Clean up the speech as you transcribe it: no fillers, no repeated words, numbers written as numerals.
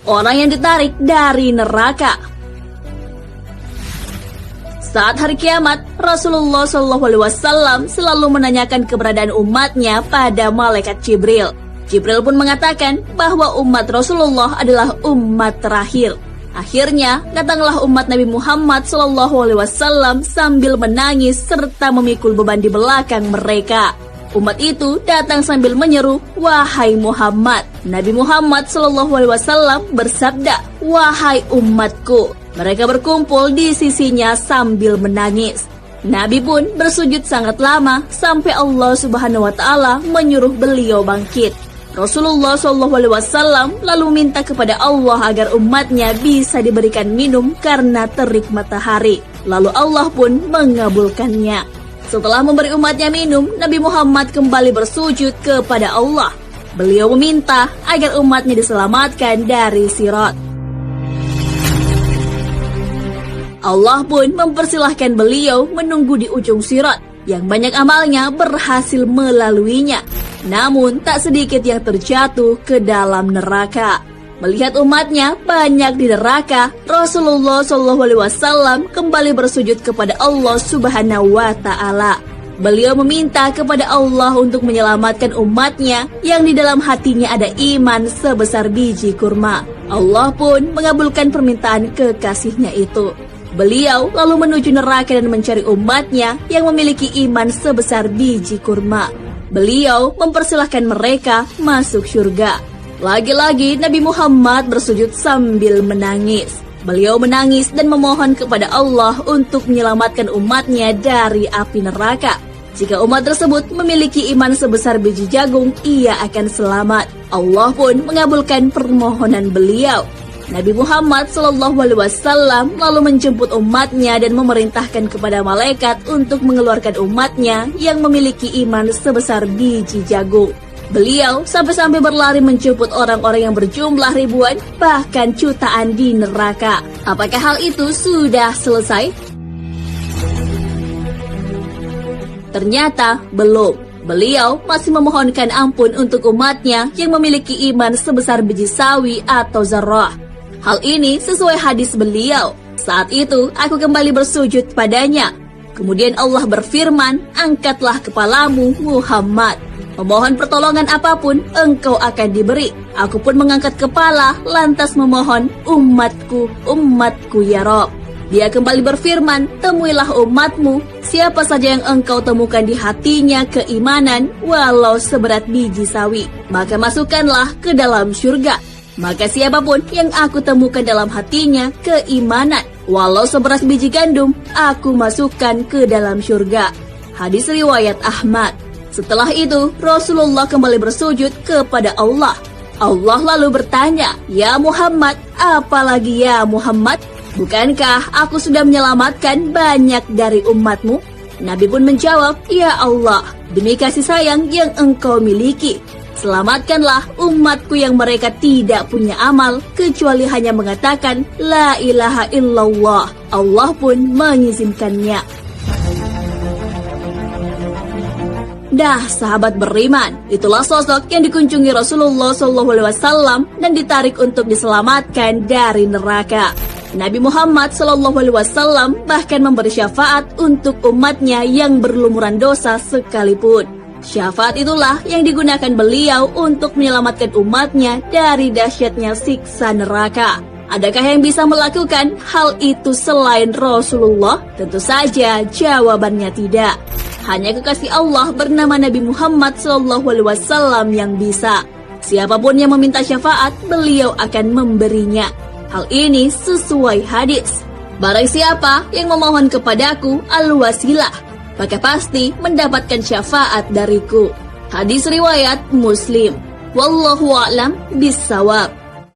orang yang ditarik dari neraka. Saat hari kiamat, Rasulullah SAW selalu menanyakan keberadaan umatnya pada malaikat Jibril. Jibril pun mengatakan bahwa umat Rasulullah adalah umat terakhir. Akhirnya, datanglah umat Nabi Muhammad SAW sambil menangis serta memikul beban di belakang mereka. Umat itu datang sambil menyeru, "Wahai Muhammad." Nabi Muhammad SAW bersabda, "Wahai umatku." Mereka berkumpul di sisinya sambil menangis. Nabi pun bersujud sangat lama sampai Allah Subhanahu wa Ta'ala menyuruh beliau bangkit. Rasulullah SAW lalu minta kepada Allah agar umatnya bisa diberikan minum karena terik matahari. Lalu Allah pun mengabulkannya. Setelah memberi umatnya minum, Nabi Muhammad kembali bersujud kepada Allah. Beliau meminta agar umatnya diselamatkan dari Sirat. Allah pun mempersilahkan beliau menunggu di ujung Sirat, yang banyak amalnya berhasil melaluinya. Namun tak sedikit yang terjatuh ke dalam neraka. Melihat umatnya banyak di neraka, Rasulullah SAW kembali bersujud kepada Allah Subhanahu wa Ta'ala. Beliau meminta kepada Allah untuk menyelamatkan umatnya yang di dalam hatinya ada iman sebesar biji kurma. Allah pun mengabulkan permintaan kekasihnya itu. Beliau lalu menuju neraka dan mencari umatnya yang memiliki iman sebesar biji kurma. Beliau mempersilahkan mereka masuk surga. Lagi-lagi Nabi Muhammad bersujud sambil menangis. Beliau menangis dan memohon kepada Allah untuk menyelamatkan umatnya dari api neraka. Jika umat tersebut memiliki iman sebesar biji jagung, ia akan selamat. Allah pun mengabulkan permohonan beliau. Nabi Muhammad SAW lalu menjemput umatnya dan memerintahkan kepada malaikat untuk mengeluarkan umatnya yang memiliki iman sebesar biji jagung. Beliau sampai-sampai berlari menjemput orang-orang yang berjumlah ribuan, bahkan jutaan di neraka. Apakah hal itu sudah selesai? Ternyata belum. Beliau masih memohonkan ampun untuk umatnya yang memiliki iman sebesar biji sawi atau zarrah. Hal ini sesuai hadis beliau. Saat itu aku kembali bersujud padanya. Kemudian Allah berfirman, "Angkatlah kepalamu Muhammad. Memohon pertolongan apapun engkau akan diberi." Aku pun mengangkat kepala lantas memohon, "Umatku, umatku ya Rabb." Dia kembali berfirman, "Temuilah umatmu, siapa saja yang engkau temukan di hatinya keimanan walau seberat biji sawi, maka masukkanlah ke dalam surga. Maka siapapun yang aku temukan dalam hatinya keimanan walau seberat biji gandum, aku masukkan ke dalam surga." Hadis riwayat Ahmad. Setelah itu Rasulullah kembali bersujud kepada Allah. Allah lalu bertanya, "Ya Muhammad, apalagi ya Muhammad? Bukankah aku sudah menyelamatkan banyak dari umatmu?" Nabi pun menjawab, "Ya Allah, demi kasih sayang yang engkau miliki, selamatkanlah umatku yang mereka tidak punya amal, kecuali hanya mengatakan, La ilaha illallah." Allah pun mengizinkannya. Dah sahabat beriman, itulah sosok yang dikunjungi Rasulullah SAW dan ditarik untuk diselamatkan dari neraka. Nabi Muhammad SAW bahkan memberi syafaat untuk umatnya yang berlumuran dosa sekalipun. Syafaat itulah yang digunakan beliau untuk menyelamatkan umatnya dari dahsyatnya siksa neraka. Adakah yang bisa melakukan hal itu selain Rasulullah? Tentu saja jawabannya tidak. Hanya kekasih Allah bernama Nabi Muhammad SAW yang bisa. Siapapun yang meminta syafaat, beliau akan memberinya. Hal ini sesuai hadis. Barang siapa yang memohon kepadaku al-wasilah, maka pasti mendapatkan syafaat dariku. Hadis riwayat Muslim. Wallahu a'lam bissawab.